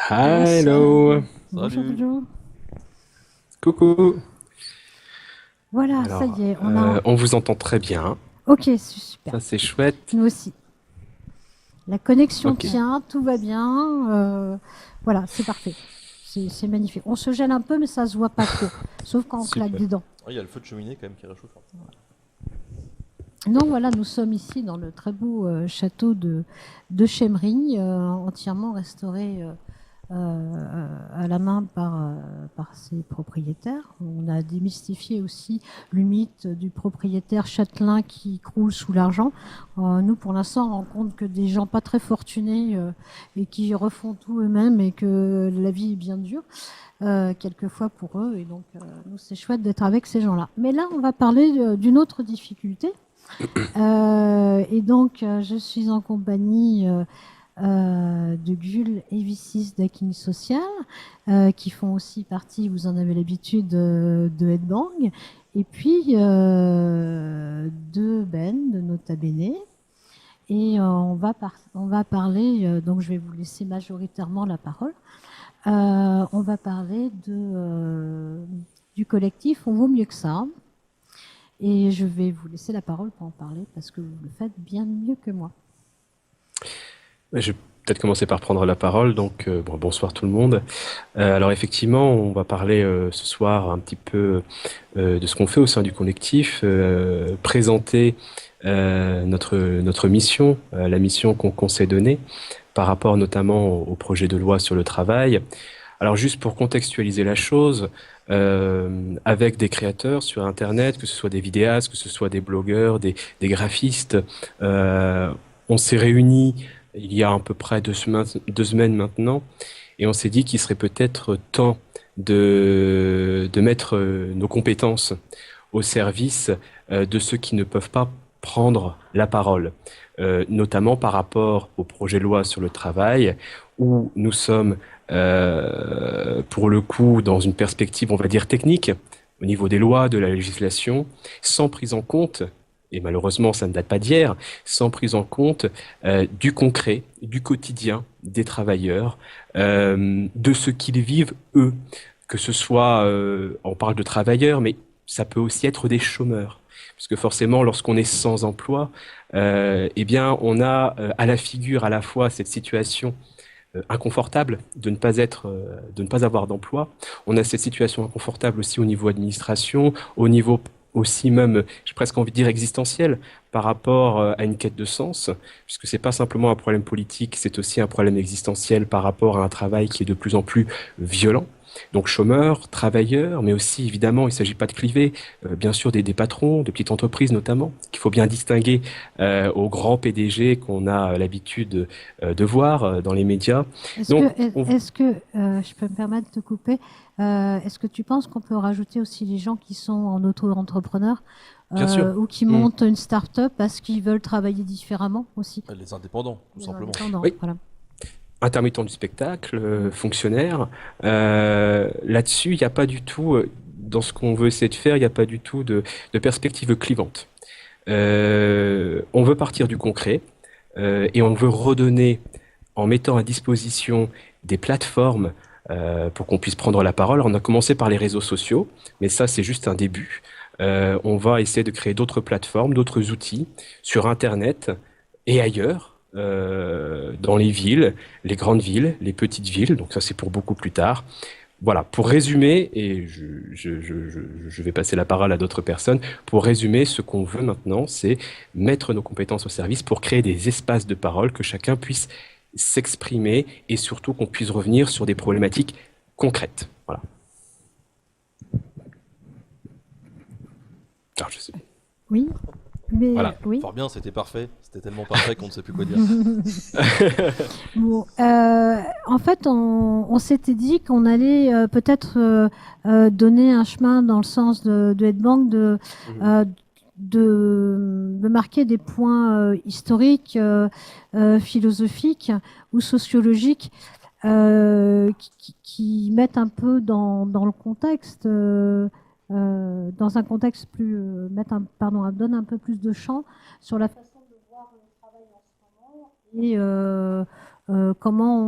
Hello, Bonjour Salut. Joe. coucou. Voilà, ça Alors, y est, on a. on vous entend très bien. Ok, super. Ça, c'est chouette. Nous aussi. La connexion Ok. tient, tout va bien. Voilà, c'est parfait. C'est magnifique. On se gêne un peu, mais ça se voit pas trop. Sauf quand on claque Super. dedans. Il y a le feu de cheminée quand même qui réchauffe. Non, voilà, nous sommes ici dans le très beau château de Chemering, entièrement restauré à la main par ses propriétaires. On a démystifié aussi le mythe du propriétaire châtelain qui croule sous l'argent. Nous, pour l'instant, on rencontre que des gens pas très fortunés et qui refont tout eux-mêmes et que la vie est bien dure. Quelquefois pour eux, et donc nous c'est chouette d'être avec ces gens-là. Mais là, on va parler d'une autre difficulté. Et donc, je suis en compagnie de Gul et Vicis d'Hacking Social, qui font aussi partie, vous en avez l'habitude, de Headbang, et puis de Ben, de Nota Bene. Et on va parler, donc je vais vous laisser majoritairement la parole, on va parler du collectif On vaut mieux que ça. Et je vais vous laisser la parole pour en parler parce que vous le faites bien mieux que moi. Je vais peut-être commencer par prendre la parole. Donc, bonsoir tout le monde. Alors, effectivement, on va parler ce soir un petit peu de ce qu'on fait au sein du collectif, présenter notre mission, la mission qu'on s'est donnée par rapport notamment au projet de loi sur le travail. Alors juste pour contextualiser la chose, avec des créateurs sur Internet, que ce soit des vidéastes, que ce soit des blogueurs, des graphistes, euh, on s'est réunis il y a à peu près 2 semaines maintenant, et on s'est dit qu'il serait peut-être temps de mettre nos compétences au service de ceux qui ne peuvent pas prendre la parole, notamment par rapport au projet de loi sur le travail, où nous sommes pour le coup dans une perspective, on va dire, technique, au niveau des lois, de la législation, sans prise en compte, et malheureusement ça ne date pas d'hier, sans prise en compte du concret, du quotidien des travailleurs, de ce qu'ils vivent eux, que ce soit, on parle de travailleurs, mais ça peut aussi être des chômeurs. Parce que forcément, lorsqu'on est sans emploi, eh bien, on a à la figure à la fois cette situation inconfortable de ne pas avoir d'emploi. On a cette situation inconfortable aussi au niveau administration, au niveau aussi même, j'ai presque envie de dire existentiel, par rapport à une quête de sens, puisque c'est pas simplement un problème politique, c'est aussi un problème existentiel par rapport à un travail qui est de plus en plus violent. Donc chômeurs, travailleurs, mais aussi évidemment, il ne s'agit pas de cliver, bien sûr des patrons, de petites entreprises notamment, qu'il faut bien distinguer aux grands PDG qu'on a l'habitude de voir dans les médias. Est-ce que, Donc, on- est-ce que je peux me permettre de te couper, est-ce que tu penses qu'on peut rajouter aussi les gens qui sont en auto-entrepreneur bien sûr, ou qui hmm, montent une start-up parce qu'ils veulent travailler différemment aussi? Les indépendants, tout Les simplement. indépendants, oui, voilà. intermittent du spectacle, Mm. fonctionnaire, là-dessus, il n'y a pas du tout, dans ce qu'on veut essayer de faire, il n'y a pas du tout de perspective clivante. On veut partir du concret et on veut redonner, en mettant à disposition des plateformes pour qu'on puisse prendre la parole. On a commencé par les réseaux sociaux, mais ça, c'est juste un début. On va essayer de créer d'autres plateformes, d'autres outils sur Internet et ailleurs, dans les villes, les grandes villes, les petites villes. Donc ça, c'est pour beaucoup plus tard. Voilà, pour résumer, et je vais passer la parole à d'autres personnes, pour résumer, ce qu'on veut maintenant, c'est mettre nos compétences au service pour créer des espaces de parole, que chacun puisse s'exprimer et surtout qu'on puisse revenir sur des problématiques concrètes. Voilà. Alors, je sais. Oui, mais Voilà. oui. Fort bien, c'était parfait. C'était tellement parfait qu'on ne sait plus quoi dire. Bon, en fait, on s'était dit qu'on allait peut-être donner un chemin dans le sens de Headbang, Mhm. euh, de marquer des points historiques, philosophiques ou sociologiques qui mettent un peu dans le contexte, dans un contexte plus, pardon, donne un peu plus de champ sur la façon de voir le travail en ce moment et comment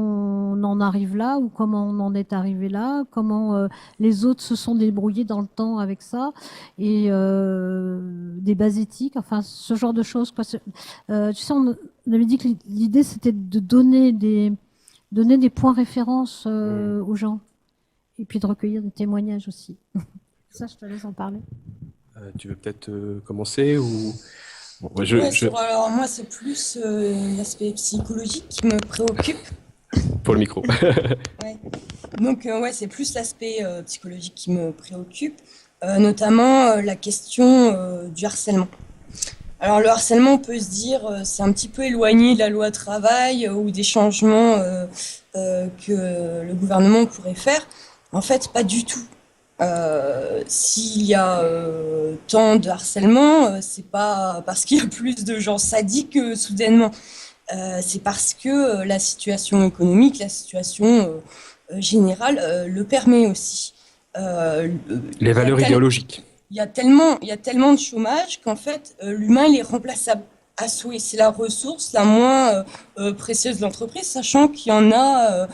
on en arrive là ou comment on en est arrivé là, comment les autres se sont débrouillés dans le temps avec ça, et des bases éthiques, enfin ce genre de choses, quoi. Tu sais, on avait dit que l'idée c'était de donner des points références aux gens, et puis de recueillir des témoignages aussi. Ça, je te laisse en parler. Tu veux peut-être commencer ou... Bon, Alors moi, c'est plus l'aspect psychologique qui me préoccupe. Pour le micro. Ouais. Donc, c'est plus l'aspect psychologique qui me préoccupe, notamment la question du harcèlement. Alors, le harcèlement, on peut se dire, c'est un petit peu éloigné de la loi travail ou des changements que le gouvernement pourrait faire. En fait, pas du tout. S'il y a tant de harcèlement, c'est pas parce qu'il y a plus de gens sadiques soudainement. C'est parce que la situation économique, la situation générale le permet aussi. Les valeurs idéologiques. Il y a tellement de chômage qu'en fait, l'humain, il est remplaçable à souhait. C'est la ressource la moins précieuse de l'entreprise, sachant qu'il y en a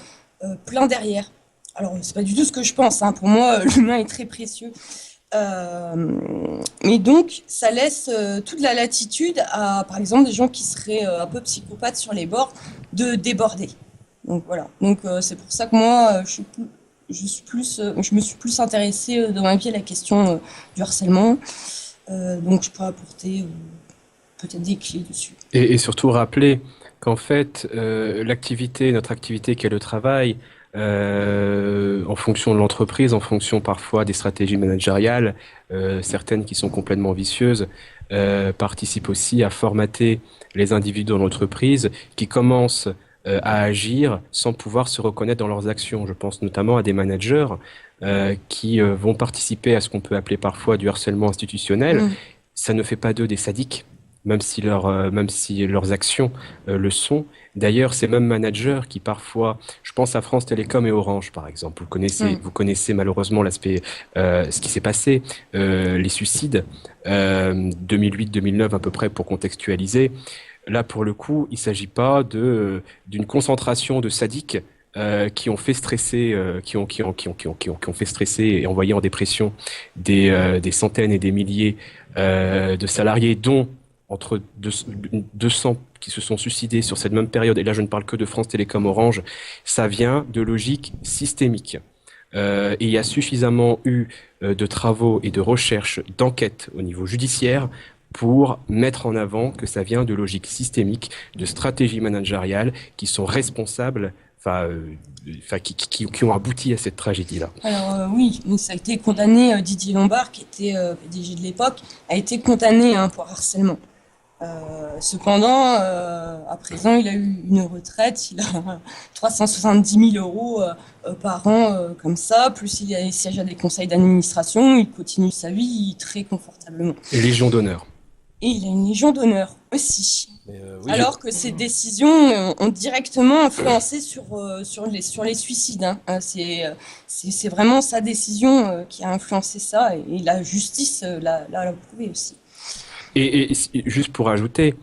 plein derrière. Alors, c'est pas du tout ce que je pense, hein. Pour moi, l'humain est très précieux. Mais donc, ça laisse toute la latitude à, par exemple, des gens qui seraient un peu psychopathes sur les bords, de déborder. Donc, voilà. Donc, c'est pour ça que moi, je me suis plus intéressée dans ma vie à la question du harcèlement. Donc, je pourrais apporter peut-être des clés dessus. Et surtout rappeler qu'en fait, notre activité qui est le travail, en fonction de l'entreprise, en fonction parfois des stratégies managériales, certaines qui sont complètement vicieuses, participent aussi à formater les individus dans l'entreprise qui commencent à agir sans pouvoir se reconnaître dans leurs actions. Je pense notamment à des managers qui vont participer à ce qu'on peut appeler parfois du harcèlement institutionnel. Ça ne fait pas d'eux des sadiques, même si leurs actions le sont. D'ailleurs, ces mêmes managers qui parfois, je pense à France Télécom et Orange par exemple, vous connaissez malheureusement ce qui s'est passé, les suicides, 2008-2009 à peu près pour contextualiser. Là, pour le coup, il ne s'agit pas d'une concentration de sadiques qui ont fait stresser, qui ont fait stresser et envoyer en dépression des centaines et des milliers de salariés, dont entre 200 qui se sont suicidés sur cette même période, et là je ne parle que de France Télécom Orange, ça vient de logiques systémiques. Et il y a suffisamment eu de travaux et de recherches, d'enquêtes au niveau judiciaire pour mettre en avant que ça vient de logiques systémiques, de stratégies managériales qui sont responsables, qui ont abouti à cette tragédie-là. Alors oui, ça a été condamné, Didier Lombard, qui était PDG de l'époque, a été condamné pour harcèlement. Cependant, à présent, il a eu une retraite, il a 370 000 euros par an comme ça, plus il siège à des conseils d'administration, il continue sa vie très confortablement. Et Légion d'honneur. Et il a une Légion d'honneur aussi. Oui, alors que ces décisions ont directement influencé sur les suicides. Hein. C'est vraiment sa décision qui a influencé ça, et la justice l'a prouvé aussi. Et juste pour ajouter,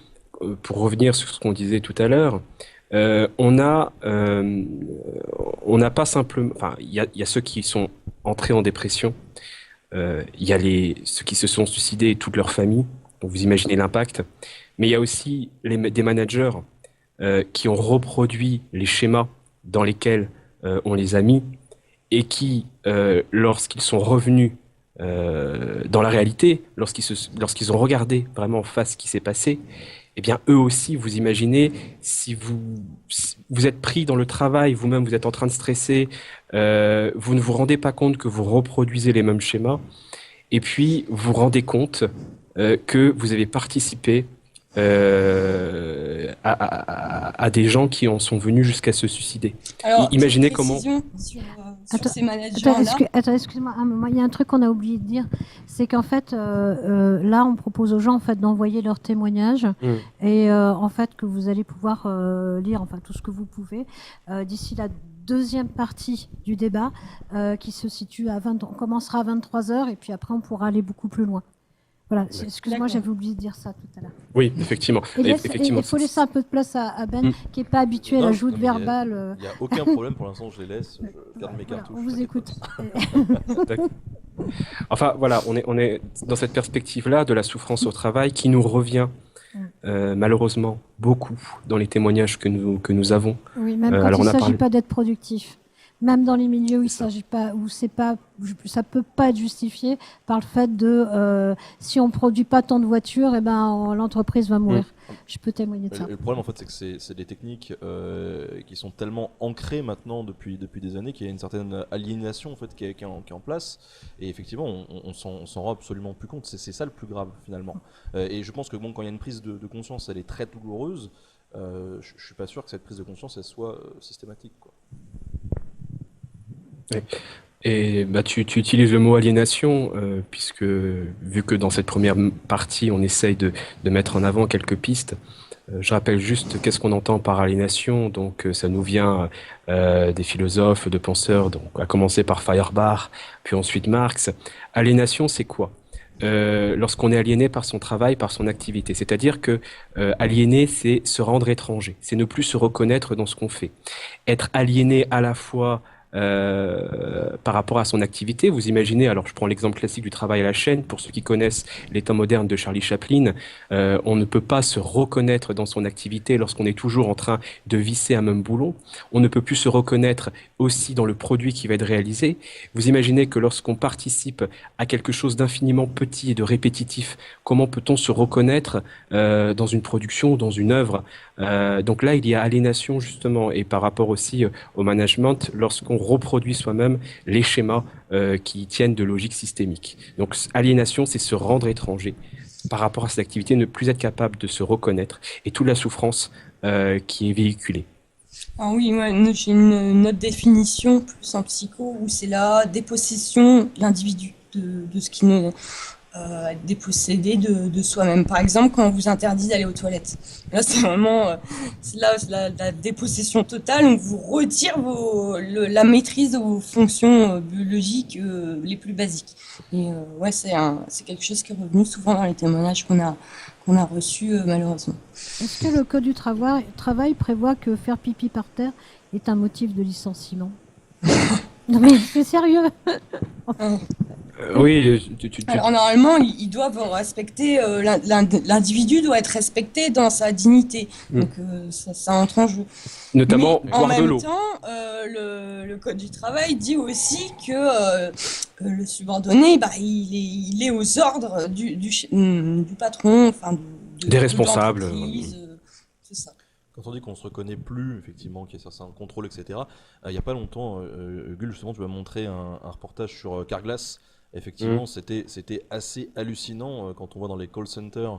pour revenir sur ce qu'on disait tout à l'heure, on n'a pas simplement, enfin, il y a ceux qui sont entrés en dépression, il y a ceux qui se sont suicidés et toute leur famille, donc vous imaginez l'impact, mais il y a aussi des managers qui ont reproduit les schémas dans lesquels on les a mis, et qui, lorsqu'ils sont revenus dans la réalité, lorsqu'ils ont regardé vraiment en face ce qui s'est passé, eh bien eux aussi, vous imaginez, si vous êtes pris dans le travail, vous-même vous êtes en train de stresser, vous ne vous rendez pas compte que vous reproduisez les mêmes schémas, et puis vous vous rendez compte que vous avez participé à des gens qui en sont venus jusqu'à se suicider. Alors, imaginez comment... Sur ces managers-là. Attends, excuse-moi, un moment, il y a un truc qu'on a oublié de dire, c'est qu'en fait, là, on propose aux gens en fait d'envoyer leurs témoignages, et en fait que vous allez pouvoir lire, enfin tout ce que vous pouvez d'ici la deuxième partie du débat qui se situe on commencera à 23h, et puis après on pourra aller beaucoup plus loin. Voilà, Ouais. excuse-moi, D'accord. j'avais oublié de dire ça tout à l'heure. Oui, effectivement. Et Effectivement. il faut laisser un peu de place à Ben, Mm. qui n'est pas habitué à Non, la non, joute mais il y a- verbale. Il n'y a aucun problème pour l'instant, je les laisse, je garde mes Voilà, cartouches. on vous t'inquiète écoute. pas. D'accord. Enfin, voilà, on est dans cette perspective-là de la souffrance au travail qui nous revient malheureusement beaucoup dans les témoignages que nous avons. Oui, même quand Alors, il on ne a s'agit parlé. pas d'être productif. Même dans les milieux où il C'est ça. s'agit pas, où c'est pas, ça peut pas être justifié par le fait de si on produit pas tant de voitures, l'entreprise va Mm. mourir. Je peux témoigner de ça. Le problème en fait c'est que c'est des techniques qui sont tellement ancrées maintenant depuis des années qu'il y a une certaine aliénation en fait qui est en place et effectivement on s'en rend absolument plus compte. C'est ça le plus grave finalement. Et je pense que bon, quand il y a une prise de conscience, elle est très douloureuse. Je suis pas sûr que cette prise de conscience elle soit systématique, quoi. Et bah, tu utilises le mot aliénation, puisque vu que dans cette première partie, on essaye de mettre en avant quelques pistes, je rappelle juste qu'est-ce qu'on entend par aliénation. Donc, ça nous vient des philosophes, de penseurs, donc à commencer par Feuerbach, puis ensuite Marx. Aliénation, c'est quoi? Lorsqu'on est aliéné par son travail, par son activité. C'est-à-dire que aliéné, c'est se rendre étranger, c'est ne plus se reconnaître dans ce qu'on fait. Être aliéné à la fois par rapport à son activité. Vous imaginez, alors je prends l'exemple classique du travail à la chaîne, pour ceux qui connaissent les temps modernes de Charlie Chaplin, on ne peut pas se reconnaître dans son activité lorsqu'on est toujours en train de visser un même boulon. On ne peut plus se reconnaître aussi dans le produit qui va être réalisé. Vous imaginez que lorsqu'on participe à quelque chose d'infiniment petit et de répétitif, comment peut-on se reconnaître dans une production, dans une œuvre? Donc là, il y a aliénation justement, et par rapport aussi au management, lorsqu'on reproduit soi-même les schémas qui tiennent de logique systémique. Donc aliénation, c'est se rendre étranger par rapport à cette activité, ne plus être capable de se reconnaître, et toute la souffrance qui est véhiculée. Ah oui, ouais, j'ai une autre définition plus en psycho où c'est la dépossession de l'individu de ce qui ne être dépossédé de soi-même. Par exemple, quand on vous interdit d'aller aux toilettes. Là, c'est vraiment c'est la dépossession totale. On vous retire la maîtrise de vos fonctions biologiques les plus basiques. Et ouais, c'est quelque chose qui est revenu souvent dans les témoignages qu'on a reçus malheureusement. Est-ce que le Code du travail prévoit que faire pipi par terre est un motif de licenciement? Non mais c'est sérieux. Oui, Alors normalement, ils doivent respecter, l'individu doit être respecté dans sa dignité. Donc ça entre en jeu. notamment Mais en boire de même l'eau. temps, le Code du travail dit aussi que le subordonné, bah, il est aux ordres du patron, enfin Des responsables. de l'entreprise, c'est ça. Quand on dit qu'on se reconnaît plus, effectivement, qu'il y a certains contrôles, etc. Il n'y a pas longtemps, Gull, justement, tu m'as montré un reportage sur Carglass. Effectivement, c'était assez hallucinant quand on voit dans les call centers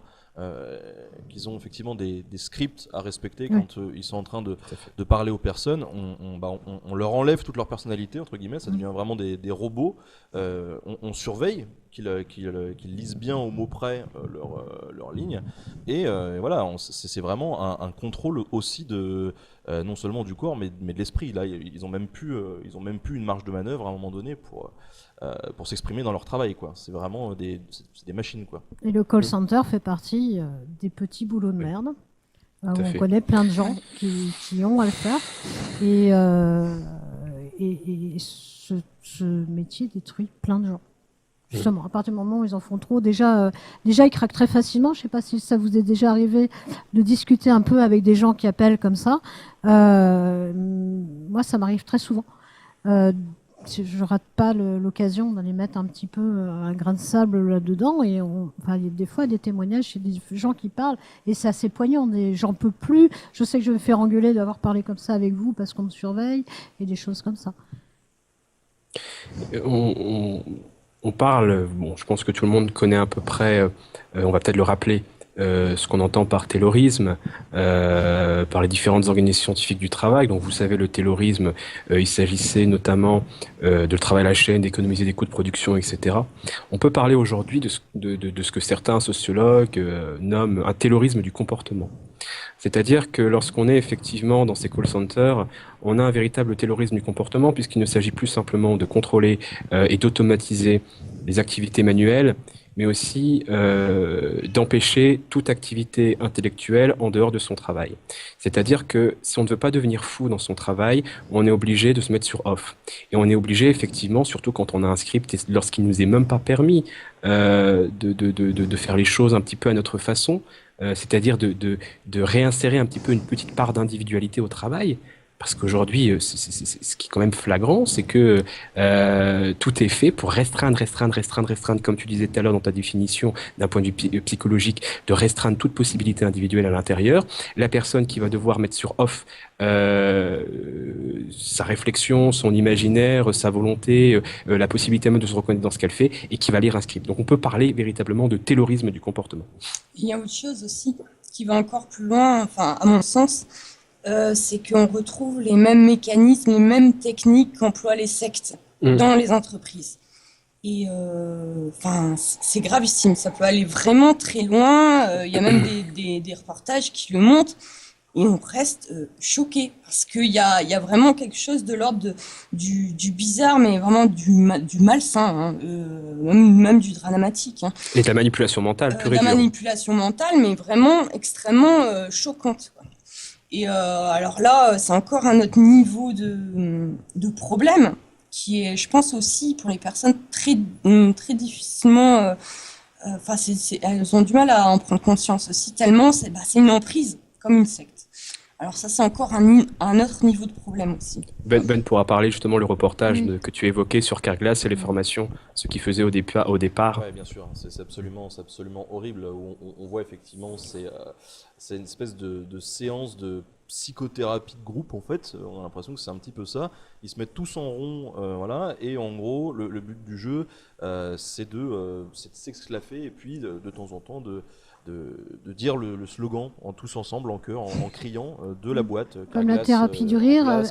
qu'ils ont effectivement des scripts à respecter quand ils sont en train de parler aux personnes. On leur enlève toute leur personnalité, entre guillemets, ça devient vraiment des robots. On surveille qu'ils lisent bien au mot près leur ligne. Et voilà, c'est vraiment un contrôle aussi de non seulement du corps, mais de l'esprit. Là, ils ont même plus une marge de manœuvre à un moment donné pour s'exprimer dans leur travail, quoi. C'est vraiment des machines, quoi. Et le call center fait partie des petits boulots de merde. Où on connaît plein de gens qui ont à le faire. Et ce métier détruit plein de gens. Justement, à partir du moment où ils en font trop, déjà ils craquent très facilement. Je ne sais pas si ça vous est déjà arrivé de discuter un peu avec des gens qui appellent comme ça. Moi, ça m'arrive très souvent. Je rate pas l'occasion d'aller mettre un petit peu un grain de sable là-dedans. Et il y a des fois des témoignages chez des gens qui parlent. Et c'est assez poignant. J'en peux plus. Je sais que je vais me faire engueuler d'avoir parlé comme ça avec vous parce qu'on me surveille. Et des choses comme ça. On parle, bon, je pense que tout le monde connaît à peu près, on va peut-être le rappeler, ce qu'on entend par taylorisme, par les différentes organisations scientifiques du travail. Donc vous savez, le taylorisme, il s'agissait notamment de travail à la chaîne, d'économiser des coûts de production, etc. On peut parler aujourd'hui de ce que certains sociologues nomment un taylorisme du comportement. C'est-à-dire que lorsqu'on est effectivement dans ces call centers, on a un véritable taylorisme du comportement, puisqu'il ne s'agit plus simplement de contrôler et d'automatiser les activités manuelles, mais aussi d'empêcher toute activité intellectuelle en dehors de son travail. C'est-à-dire que si on ne veut pas devenir fou dans son travail, on est obligé de se mettre sur off. Et on est obligé, effectivement, surtout quand on a un script et lorsqu'il nous est même pas permis de faire les choses un petit peu à notre façon, c'est-à-dire de réinsérer un petit peu une petite part d'individualité au travail. Parce qu'aujourd'hui, ce qui est quand même flagrant, c'est que tout est fait pour restreindre, comme tu disais tout à l'heure dans ta définition, d'un point de vue psychologique, de restreindre toute possibilité individuelle à l'intérieur. La personne qui va devoir mettre sur off sa réflexion, son imaginaire, sa volonté, la possibilité même de se reconnaître dans ce qu'elle fait, et qui va lire un script. Donc on peut parler véritablement de taylorisme du comportement. Il y a autre chose aussi qui va encore plus loin, enfin à mon sens, c'est qu'on retrouve les mêmes mécanismes, les mêmes techniques qu'emploient les sectes dans les entreprises. Et enfin, c'est gravissime, ça peut aller vraiment très loin. Il y a même des reportages qui le montrent. Et on reste choqué parce qu'il y a vraiment quelque chose de l'ordre du bizarre, mais vraiment du malsain, même du dramatique. Et de la manipulation mentale, pure et dure. La manipulation mentale, mais vraiment extrêmement choquante, quoi. Et alors là, c'est encore un autre niveau de problème qui est, je pense aussi, pour les personnes très difficilement... Enfin, elles ont du mal à en prendre conscience aussi, tellement c'est une emprise, comme une secte. Alors ça, c'est encore un autre niveau de problème aussi. Ben pourra parler justement le reportage que tu évoquais sur Carglass et les formations, ce qu'ils faisaient au départ. Oui, bien sûr, c'est absolument horrible. On voit effectivement, c'est une espèce de séance de psychothérapie de groupe en fait. On a l'impression que c'est un petit peu ça. Ils se mettent tous en rond, voilà, et en gros, le but du jeu, c'est de s'exclaffer et puis de temps en temps de dire le slogan en tous ensemble, en chœur, en criant de la boîte. Comme la thérapie du rire.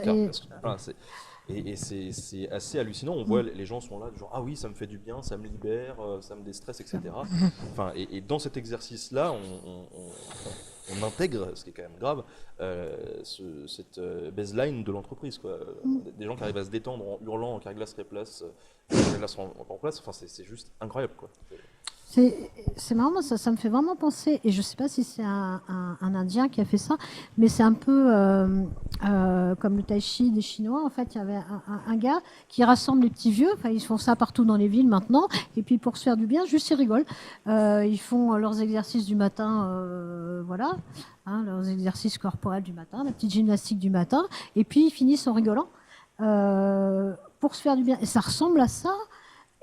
Et c'est assez hallucinant. On voit les gens sont là, genre ah oui, ça me fait du bien, ça me libère, ça me déstresse, etc. Enfin, et dans cet exercice-là, on intègre, ce qui est quand même grave, cette baseline de l'entreprise, quoi. Des gens qui arrivent à se détendre en hurlant, Carglass replace, Carglass en place. Enfin, c'est juste incroyable, quoi. C'est marrant, ça me fait vraiment penser, et je ne sais pas si c'est un Indien qui a fait ça, mais c'est un peu comme le tai chi des Chinois. En fait, il y avait un gars qui rassemble les petits vieux, enfin, ils font ça partout dans les villes maintenant, et puis pour se faire du bien, juste ils rigolent. Ils font leurs exercices du matin, voilà, leurs exercices corporels du matin, la petite gymnastique du matin, et puis ils finissent en rigolant pour se faire du bien. Et ça ressemble à ça.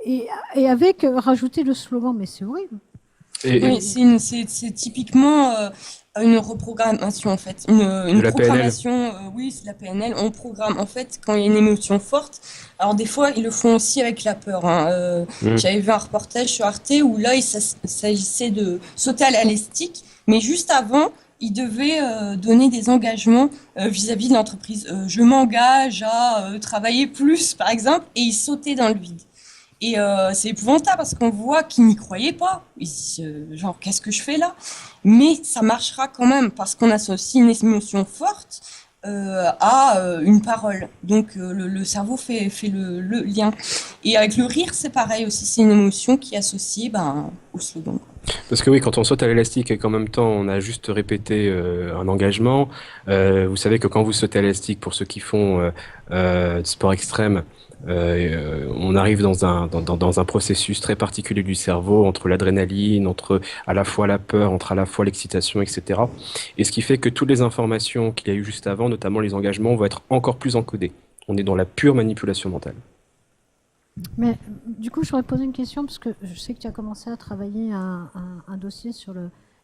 Et avec rajouter le slogan, mais c'est horrible. Oui, c'est typiquement une reprogrammation en fait, une programmation. Oui, c'est la PNL. On programme en fait quand il y a une émotion forte. Alors des fois, ils le font aussi avec la peur. J'avais vu un reportage sur Arte où là, il s'agissait de sauter à l'élastique, mais juste avant, ils devaient donner des engagements vis-à-vis de l'entreprise. Je m'engage à travailler plus, par exemple, et ils sautaient dans le vide. Et c'est épouvantable parce qu'on voit qu'ils n'y croyaient pas. Ils disent, genre, qu'est-ce que je fais là? Mais ça marchera quand même parce qu'on associe une émotion forte à une parole. Donc le cerveau fait le lien. Et avec le rire, c'est pareil aussi. C'est une émotion qui est associée au slogan. Parce que oui, quand on saute à l'élastique et qu'en même temps on a juste répété un engagement, vous savez que quand vous sautez à l'élastique, pour ceux qui font du sport extrême, on arrive dans un processus très particulier du cerveau, entre l'adrénaline, entre à la fois la peur, entre à la fois l'excitation, etc. Et ce qui fait que toutes les informations qu'il y a eu juste avant, notamment les engagements, vont être encore plus encodées. On est dans la pure manipulation mentale. Mais du coup, je voudrais poser une question, parce que je sais que tu as commencé à travailler un dossier sur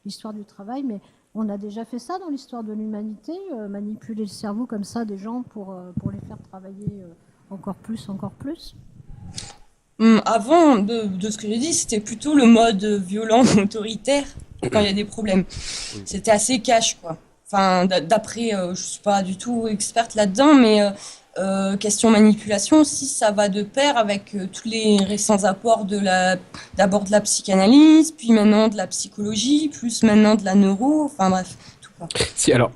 l'histoire du travail, mais on a déjà fait ça dans l'histoire de l'humanité, manipuler le cerveau comme ça des gens pour les faire travailler encore plus. Avant de ce que j'ai dit, c'était plutôt le mode violent, autoritaire, quand il y a des problèmes. C'était assez cash, quoi. Enfin, d'après, je ne suis pas du tout experte là-dedans, mais question manipulation aussi, ça va de pair avec tous les récents apports d'abord de la psychanalyse, puis maintenant de la psychologie, plus maintenant de la neuro, enfin bref, tout quoi. Si, alors,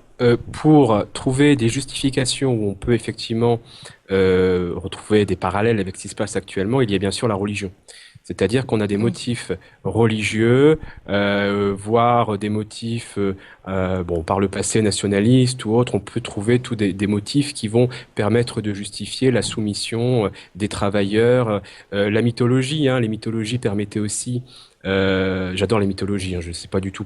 pour trouver des justifications où on peut effectivement retrouver des parallèles avec ce qui se passe actuellement, il y a bien sûr la religion. C'est-à-dire qu'on a des motifs religieux, voire des motifs, bon, par le passé nationalistes ou autres, on peut trouver tous des motifs qui vont permettre de justifier la soumission des travailleurs. La mythologie, hein, les mythologies permettaient aussi j'adore les mythologies, hein, je ne sais pas du tout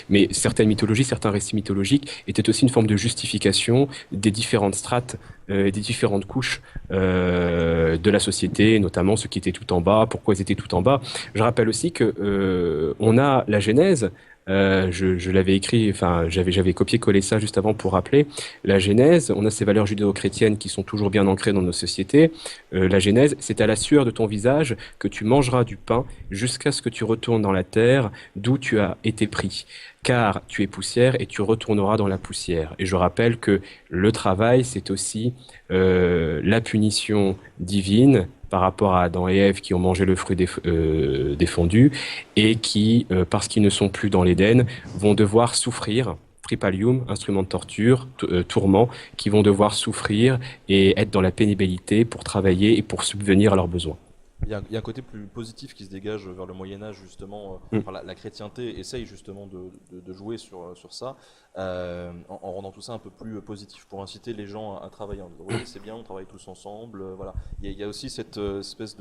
mais certaines mythologies, certains récits mythologiques étaient aussi une forme de justification des différentes strates, des différentes couches de la société, notamment ceux qui étaient tout en bas, pourquoi ils étaient tout en bas. Je rappelle aussi que on a la Genèse. Je l'avais écrit, enfin j'avais copié-collé ça juste avant pour rappeler la Genèse. On a ces valeurs judéo-chrétiennes qui sont toujours bien ancrées dans nos sociétés. La Genèse, c'est à la sueur de ton visage que tu mangeras du pain jusqu'à ce que tu retournes dans la terre d'où tu as été pris. Car tu es poussière et tu retourneras dans la poussière. Et je rappelle que le travail, c'est aussi la punition divine par rapport à Adam et Ève qui ont mangé le fruit défendu et qui, parce qu'ils ne sont plus dans l'Éden, vont devoir souffrir. Tripalium, instrument de torture, tourment, qui vont devoir souffrir et être dans la pénibilité pour travailler et pour subvenir à leurs besoins. Il y a un côté plus positif qui se dégage vers le Moyen-Âge, justement. Enfin, la chrétienté essaye justement de jouer sur ça, en rendant tout ça un peu plus positif pour inciter les gens à travailler. En disant, oui, c'est bien, on travaille tous ensemble. Voilà. Il y a aussi cette espèce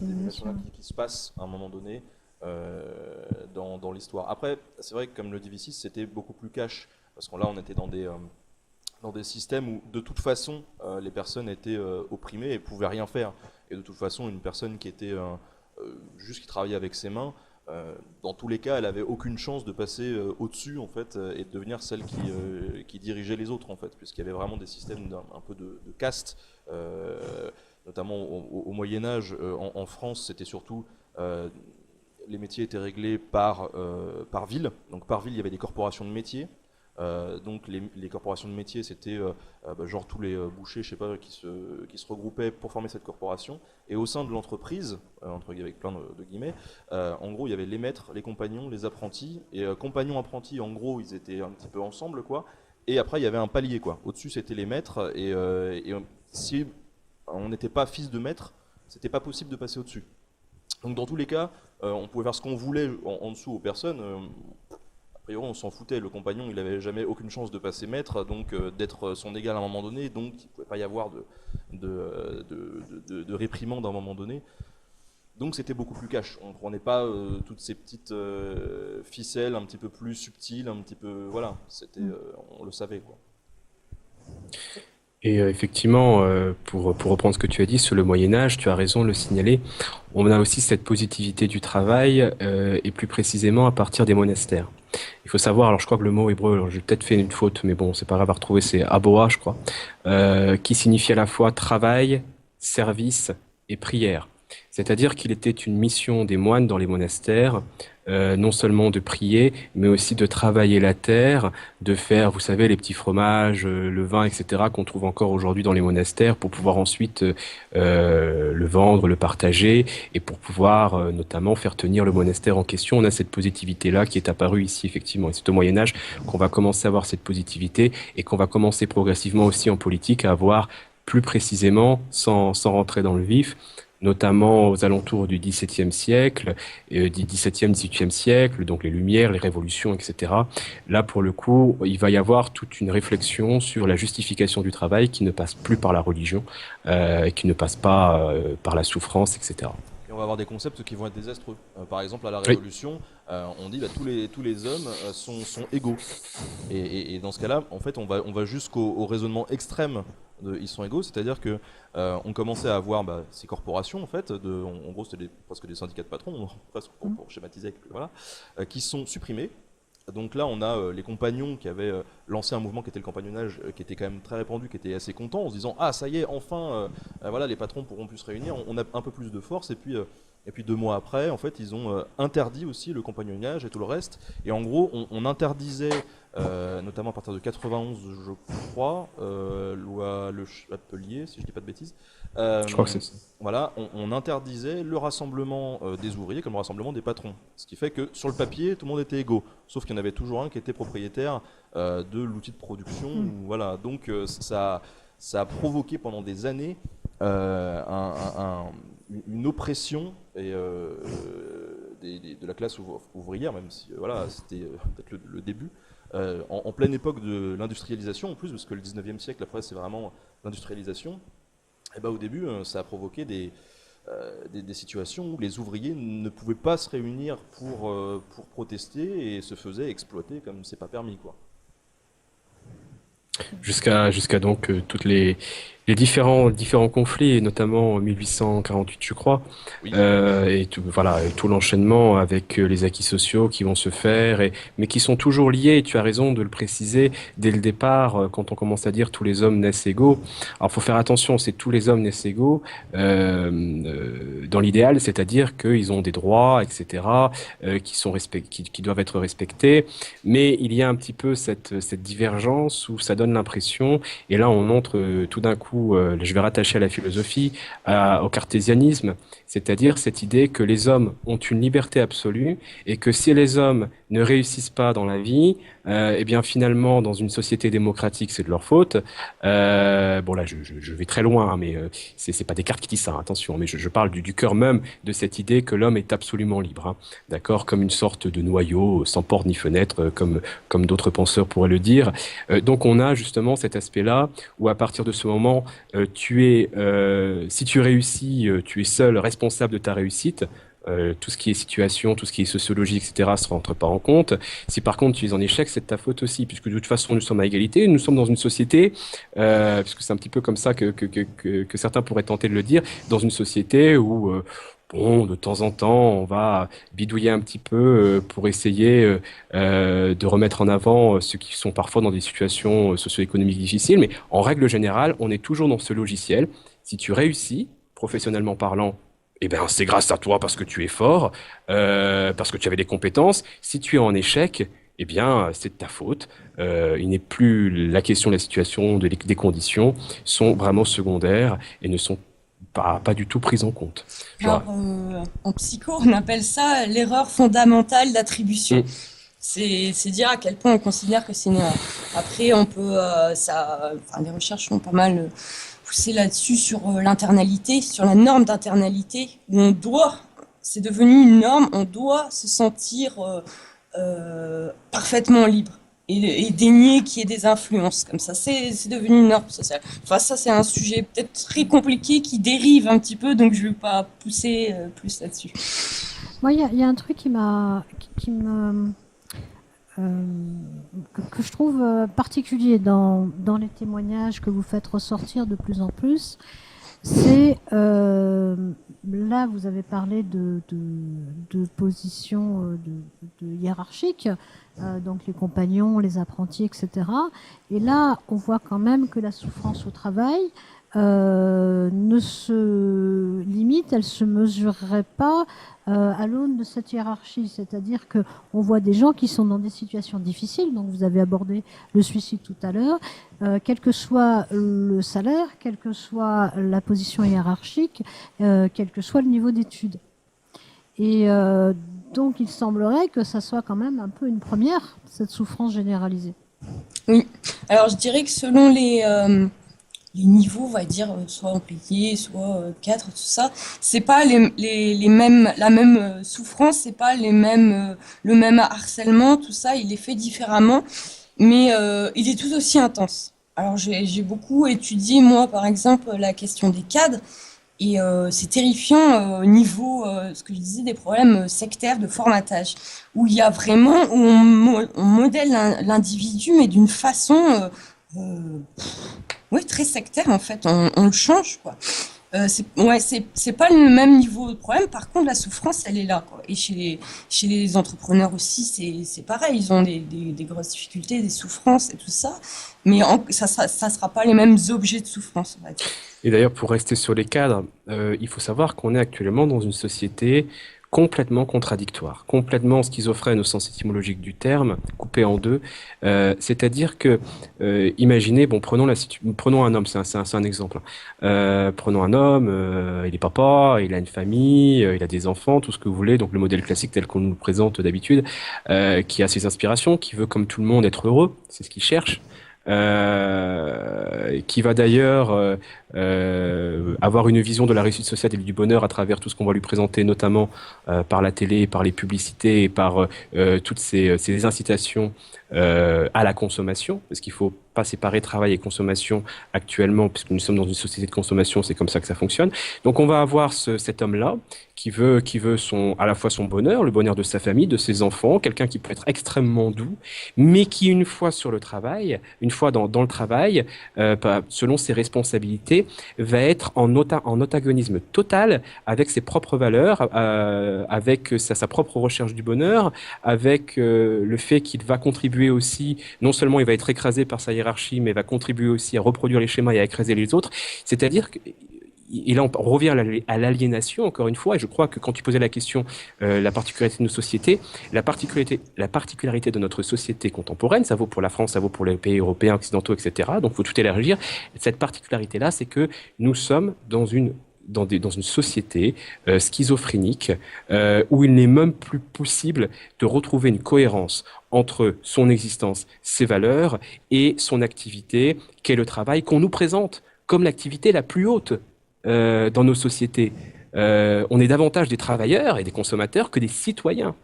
d'émulation qui se passe à un moment donné dans l'histoire. Après, c'est vrai que comme le Divisis, c'était beaucoup plus cash, parce que là, on était dans des systèmes où, de toute façon, les personnes étaient opprimées et pouvaient rien faire. Et de toute façon, une personne qui était juste qui travaillait avec ses mains, dans tous les cas, elle avait aucune chance de passer au-dessus en fait et de devenir celle qui dirigeait les autres en fait, puisqu'il y avait vraiment des systèmes un peu de caste, notamment au Moyen Âge. En France, c'était surtout les métiers étaient réglés par ville. Donc par ville, il y avait des corporations de métiers. Donc les corporations de métiers, c'était genre tous les bouchers, je sais pas, qui se regroupaient pour former cette corporation. Et au sein de l'entreprise, entre guillemets, avec plein de guillemets, en gros, il y avait les maîtres, les compagnons, les apprentis. Et compagnons, apprentis, en gros, ils étaient un petit peu ensemble, quoi. Et après, il y avait un palier, quoi. Au-dessus, c'était les maîtres. Et si on n'était pas fils de maître, c'était pas possible de passer au-dessus. Donc dans tous les cas, on pouvait faire ce qu'on voulait en dessous aux personnes. A priori, on s'en foutait. Le compagnon, il n'avait jamais aucune chance de passer maître, donc d'être son égal à un moment donné, donc il ne pouvait pas y avoir de réprimande à un moment donné. Donc c'était beaucoup plus cash. On ne prenait pas toutes ces petites ficelles un petit peu plus subtiles, un petit peu... Voilà, on le savait, quoi. Et effectivement, pour reprendre ce que tu as dit sur le Moyen Âge, tu as raison de le signaler, on a aussi cette positivité du travail, et plus précisément à partir des monastères. Il faut savoir, alors je crois que le mot hébreu, alors j'ai peut-être fait une faute, mais bon, c'est pas grave à retrouver, c'est aboa, je crois, qui signifie à la fois travail, service et prière. C'est-à-dire qu'il était une mission des moines dans les monastères, non seulement de prier, mais aussi de travailler la terre, de faire, vous savez, les petits fromages, le vin, etc., qu'on trouve encore aujourd'hui dans les monastères, pour pouvoir ensuite le vendre, le partager, et pour pouvoir notamment faire tenir le monastère en question. On a cette positivité-là qui est apparue ici, effectivement. Et c'est au Moyen-Âge qu'on va commencer à avoir cette positivité, et qu'on va commencer progressivement aussi en politique à avoir plus précisément, sans rentrer dans le vif, notamment aux alentours du XVIIe siècle, du XVIIe, XVIIIe siècle, donc les Lumières, les Révolutions, etc. Là, pour le coup, il va y avoir toute une réflexion sur la justification du travail qui ne passe plus par la religion, qui ne passe pas par la souffrance, etc. Et on va avoir des concepts qui vont être désastreux. Par exemple, à la Révolution, on dit tous les hommes sont égaux. Et dans ce cas-là, en fait, on va jusqu'au raisonnement extrême ils sont égaux, c'est-à-dire que on commençait à avoir ces corporations en fait, en gros c'était presque des syndicats de patrons, presque pour schématiser, voilà, qui sont supprimés. Donc là on a les compagnons qui avaient lancé un mouvement qui était le compagnonnage, qui était quand même très répandu, qui était assez content en se disant ah ça y est enfin voilà les patrons pourront plus se réunir, on a un peu plus de force et puis 2 mois après, en fait, ils ont interdit aussi le compagnonnage et tout le reste. Et en gros, on interdisait, notamment à partir de 91, je crois, loi Le Chapelier, si je dis pas de bêtises. Je crois que c'est ça. Voilà, on interdisait le rassemblement des ouvriers comme le rassemblement des patrons. Ce qui fait que sur le papier, tout le monde était égaux. Sauf qu'il y en avait toujours un qui était propriétaire de l'outil de production. Voilà, donc ça a provoqué pendant des années une oppression de la classe ouvrière, même si voilà, c'était peut-être le début, en pleine époque de l'industrialisation en plus, parce que le 19e siècle, après, c'est vraiment l'industrialisation. Et ben, au début, ça a provoqué des situations où les ouvriers ne pouvaient pas se réunir pour protester et se faisaient exploiter comme c'est pas permis, quoi. Jusqu'à donc toutes les différents conflits, et notamment en 1848, je crois, Oui, et tout, voilà, et tout l'enchaînement avec les acquis sociaux qui vont se faire, mais qui sont toujours liés. Et tu as raison de le préciser dès le départ, quand on commence à dire tous les hommes naissent égaux. Alors, faut faire attention, c'est tous les hommes naissent égaux dans l'idéal, c'est-à-dire qu'ils ont des droits, etc., qui doivent être respectés. Mais il y a un petit peu cette divergence où ça donne l'impression, et là on entre tout d'un coup, je vais rattacher à la philosophie, au cartésianisme, c'est-à-dire cette idée que les hommes ont une liberté absolue et que si les hommes ne réussissent pas dans la vie, eh bien finalement dans une société démocratique c'est de leur faute. Bon là je vais très loin, hein, mais c'est pas Descartes qui dit ça, hein, attention, mais je parle du cœur même de cette idée que l'homme est absolument libre, hein, d'accord, comme une sorte de noyau sans porte ni fenêtre, comme d'autres penseurs pourraient le dire. Donc on a justement cet aspect-là où à partir de ce moment, si tu réussis, tu es seul responsable de ta réussite. Tout ce qui est situation, tout ce qui est sociologie, etc., ne se rentre pas en compte. Si par contre tu es en échec, c'est de ta faute aussi, puisque de toute façon nous sommes à égalité, nous sommes dans une société, puisque c'est un petit peu comme ça que certains pourraient tenter de le dire, dans une société où bon, de temps en temps, on va bidouiller un petit peu pour essayer de remettre en avant ceux qui sont parfois dans des situations socio-économiques difficiles, mais en règle générale, on est toujours dans ce logiciel. Si tu réussis, professionnellement parlant, eh ben, c'est grâce à toi parce que tu es fort, parce que tu avais des compétences. Si tu es en échec, eh bien, c'est de ta faute. Il n'est plus la question de la situation, des conditions sont vraiment secondaires et ne sont pas du tout prises en compte. Alors, Voilà. en psycho, on appelle ça l'erreur fondamentale d'attribution. Mm. C'est dire à quel point on considère que c'est une erreur. Après, on peut, enfin, les recherches sont pas mal poussées là-dessus sur l'internalité, sur la norme d'internalité, où c'est devenu une norme, on doit se sentir parfaitement libre et dénier qu'il y ait des influences comme ça. C'est devenu une norme sociale. Enfin, ça, c'est un sujet peut-être très compliqué qui dérive un petit peu, donc je ne vais pas pousser plus là-dessus. Moi, il y a un truc qui me, que je trouve particulier dans les témoignages que vous faites ressortir de plus en plus. C'est là, vous avez parlé de positions de hiérarchiques, donc les compagnons, les apprentis, etc. Et là, on voit quand même que la souffrance au travail ne se limite, elle se mesurerait pas à l'aune de cette hiérarchie. C'est-à-dire que on voit des gens qui sont dans des situations difficiles. Donc vous avez abordé le suicide tout à l'heure. Quel que soit le salaire, quelle que soit la position hiérarchique, quel que soit le niveau d'études. Et donc il semblerait que ça soit quand même un peu une première, cette souffrance généralisée. Oui. Alors je dirais que selon les niveaux, on va dire, soit employés, soit cadres, tout ça, c'est pas les mêmes, la même souffrance, c'est pas le même harcèlement, tout ça, il est fait différemment, mais il est tout aussi intense. Alors j'ai beaucoup étudié, moi, par exemple, la question des cadres, et c'est terrifiant au niveau, ce que je disais, des problèmes sectaires de formatage, où il y a vraiment, où on modèle l'individu, mais d'une façon oui, très sectaire en fait, on le change quoi. C'est pas le même niveau de problème, par contre la souffrance elle est là quoi. Et chez les entrepreneurs aussi c'est pareil, ils ont des grosses difficultés, des souffrances et tout ça, mais ça sera pas les mêmes objets de souffrance on va dire. Et d'ailleurs, pour rester sur les cadres, il faut savoir qu'on est actuellement dans une société complètement contradictoire, complètement schizophrène au sens étymologique du terme, coupé en deux. C'est-à-dire que, imaginez, bon, prenons un homme, c'est un exemple. Prenons un homme, il est papa, il a une famille, il a des enfants, tout ce que vous voulez, donc le modèle classique tel qu'on nous le présente d'habitude, qui a ses inspirations, qui veut comme tout le monde être heureux, c'est ce qu'il cherche. qui va d'ailleurs avoir une vision de la réussite sociale et du bonheur à travers tout ce qu'on va lui présenter, notamment par la télé, par les publicités et par toutes ces incitations à la consommation, parce qu'il faut pas séparer travail et consommation actuellement, puisque nous sommes dans une société de consommation, c'est comme ça que ça fonctionne. Donc on va avoir cet homme-là qui veut à la fois son bonheur, le bonheur de sa famille, de ses enfants, quelqu'un qui peut être extrêmement doux, mais qui une fois sur le travail, une fois dans le travail, selon ses responsabilités, va être en antagonisme total avec ses propres valeurs, avec sa propre recherche du bonheur, avec le fait qu'il va contribuer aussi, non seulement il va être écrasé par sa hiérarchie, mais va contribuer aussi à reproduire les schémas et à écraser les autres. C'est-à-dire que et là, on revient à l'aliénation, encore une fois, et je crois que quand tu posais la question, la particularité de nos sociétés, la particularité de notre société contemporaine, ça vaut pour la France, ça vaut pour les pays européens, occidentaux, etc., donc il faut tout élargir. Cette particularité-là, c'est que nous sommes dans une société schizophrénique où il n'est même plus possible de retrouver une cohérence entre son existence, ses valeurs et son activité, qu'est le travail, qu'on nous présente comme l'activité la plus haute dans nos sociétés. On est davantage des travailleurs et des consommateurs que des citoyens.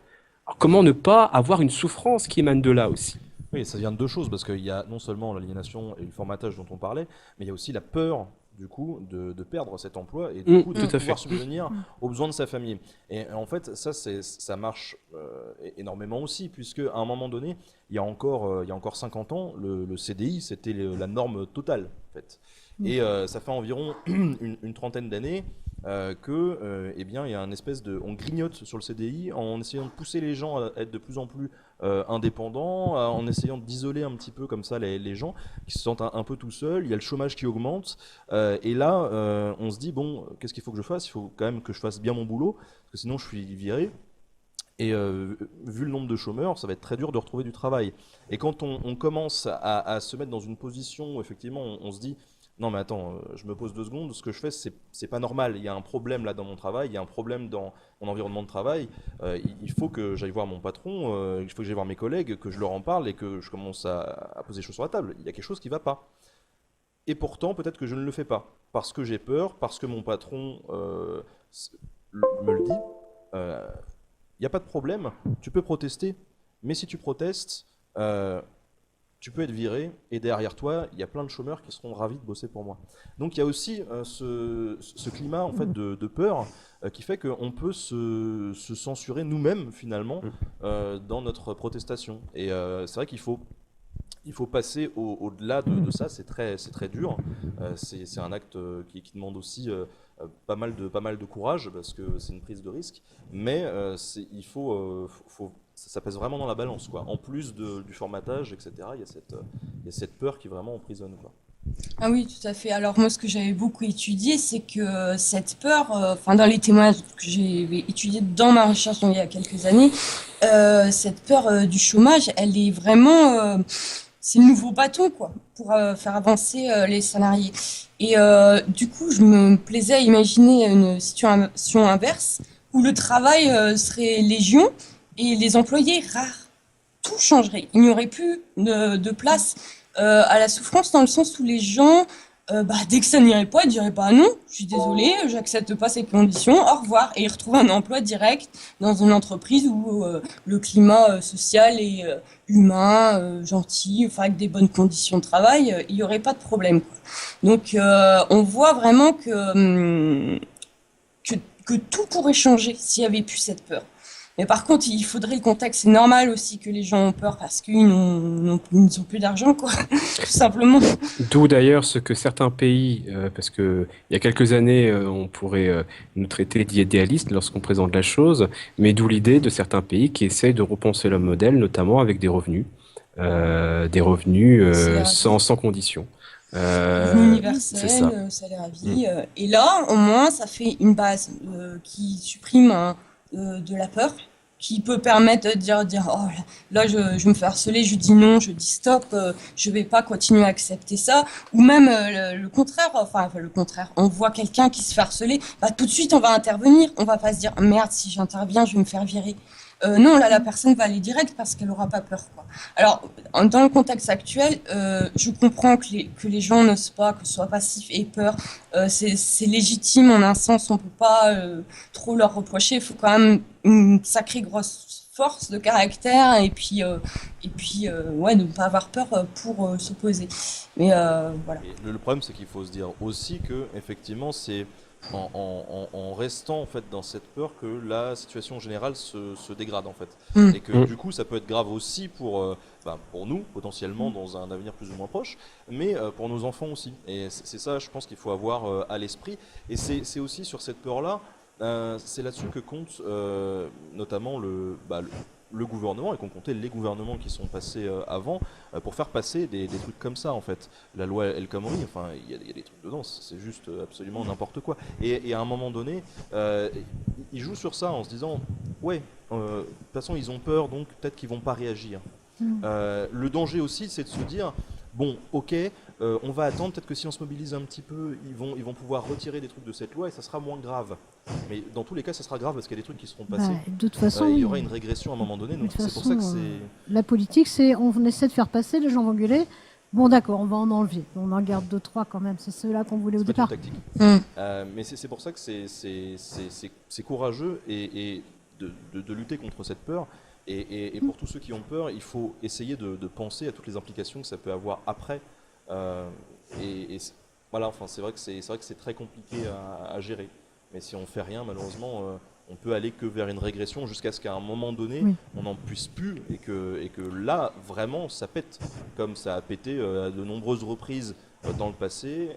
Alors, comment ne pas avoir une souffrance qui émane de là aussi? Oui, ça vient de deux choses, parce qu'il y a non seulement l'aliénation et le formatage dont on parlait, mais il y a aussi la peur du coup de perdre cet emploi et du coup de pouvoir subvenir aux besoins de sa famille. Et en fait, ça marche énormément aussi, puisque à un moment donné, il y a encore 50 ans, le CDI, c'était la norme totale, en fait. Et ça fait environ une trentaine d'années eh bien, il y a un espèce on grignote sur le CDI en essayant de pousser les gens à être de plus en plus indépendants, en essayant d'isoler un petit peu comme ça les gens qui se sentent un peu tout seuls. Il y a le chômage qui augmente. Et là, on se dit, bon, qu'est-ce qu'il faut que je fasse? Il faut quand même que je fasse bien mon boulot, parce que sinon je suis viré. Et vu le nombre de chômeurs, ça va être très dur de retrouver du travail. Et quand on commence à se mettre dans une position où effectivement on se dit, non mais attends, je me pose 2 secondes, ce que je fais c'est pas normal, il y a un problème là dans mon travail, il y a un problème dans mon environnement de travail, il faut que j'aille voir mon patron, il faut que j'aille voir mes collègues, que je leur en parle et que je commence à poser les choses sur la table, il y a quelque chose qui va pas. Et pourtant peut-être que je ne le fais pas, parce que j'ai peur, parce que mon patron me le dit, il n'y a pas de problème, tu peux protester, mais si tu protestes, tu peux être viré, et derrière toi, il y a plein de chômeurs qui seront ravis de bosser pour moi. Donc il y a aussi ce climat en fait, de peur qui fait qu'on peut se censurer nous-mêmes finalement dans notre protestation. Et c'est vrai qu'il faut passer au-delà de ça, c'est très dur. C'est un acte qui demande aussi pas mal de courage, parce que c'est une prise de risque, mais ça pèse vraiment dans la balance, quoi. En plus du formatage, etc., il y a cette peur qui vraiment emprisonne, quoi. Ah oui, tout à fait. Alors moi, ce que j'avais beaucoup étudié, c'est que cette peur, dans les témoignages que j'ai étudiés dans ma recherche il y a quelques années, cette peur du chômage, elle est vraiment, c'est le nouveau bâton, quoi, pour faire avancer les salariés. Et du coup, je me plaisais à imaginer une situation inverse où le travail serait légion et les employés rares. Tout changerait. Il n'y aurait plus de place à la souffrance, dans le sens où les gens, dès que ça n'irait pas, ils diraient pas non, je suis désolé, j'accepte pas ces conditions, au revoir, et ils retrouvent un emploi direct dans une entreprise où le climat social est humain, gentil, enfin avec des bonnes conditions de travail, il n'y aurait pas de problème, quoi. Donc on voit vraiment que tout pourrait changer s'il n'y avait plus cette peur. Mais par contre, il faudrait le contexte. C'est normal aussi que les gens ont peur parce qu'ils n'ont plus d'argent, quoi, tout simplement. D'où d'ailleurs ce que certains pays, parce que il y a quelques années, on pourrait nous traiter d'idéalistes lorsqu'on présente la chose, mais d'où l'idée de certains pays qui essayent de repenser le modèle, notamment avec des revenus sans condition. Revenu universel, salaire à vie. Et là, au moins, ça fait une base qui supprime de la peur, qui peut permettre de dire oh là je me fais harceler, je dis non, je dis stop, je vais pas continuer à accepter ça, ou même le contraire, le contraire, on voit quelqu'un qui se fait harceler, tout de suite on va intervenir, on va pas se dire merde, si j'interviens je vais me faire virer. Non, là, la personne va aller direct parce qu'elle n'aura pas peur, quoi. Alors, dans le contexte actuel, je comprends que les gens n'osent pas, que ce soit passif et peur. C'est légitime en un sens, on ne peut pas trop leur reprocher. Il faut quand même une sacrée grosse force de caractère et puis ouais, de ne pas avoir peur pour s'opposer. Mais voilà. Et le problème, c'est qu'il faut se dire aussi que, effectivement, c'est en restant en fait dans cette peur que la situation générale se dégrade en fait. Mm. Et que Mm. du coup, ça peut être grave aussi pour nous, potentiellement dans un avenir plus ou moins proche, mais pour nos enfants aussi. Et c'est ça, je pense qu'il faut avoir à l'esprit. Et c'est aussi sur cette peur-là, c'est là-dessus que compte notamment le gouvernement, et qu'on comptait les gouvernements qui sont passés avant, pour faire passer des trucs comme ça en fait. La loi El Khomri, enfin il y a des trucs dedans, c'est juste absolument n'importe quoi. Et à un moment donné, ils jouent sur ça en se disant, ouais, de toute façon ils ont peur, donc peut-être qu'ils vont pas réagir. Le danger aussi, c'est de se dire, bon, ok, on va attendre, peut-être que si on se mobilise un petit peu, ils vont pouvoir retirer des trucs de cette loi et ça sera moins grave. Mais dans tous les cas, ça sera grave parce qu'il y a des trucs qui seront passés. De toute façon, Il y oui. aura une régression à un moment donné, De donc toute c'est pour ça que façon, c'est... la politique, c'est on essaie de faire passer, les gens vont gueuler. Bon, d'accord, on va en enlever. On en garde 2, 3 quand même. C'est ceux-là qu'on voulait au C'est pas une départ. tactique. Mm. Mais c'est pour ça que c'est courageux et de lutter contre cette peur. Et pour tous ceux qui ont peur, il faut essayer de penser à toutes les implications que ça peut avoir après. Euh, voilà, enfin, c'est vrai que c'est très compliqué à gérer. Mais si on fait rien, malheureusement, on peut aller que vers une régression jusqu'à ce qu'à un moment donné, Oui. on n'en puisse plus et que là, vraiment, ça pète, comme ça a pété à de nombreuses reprises dans le passé,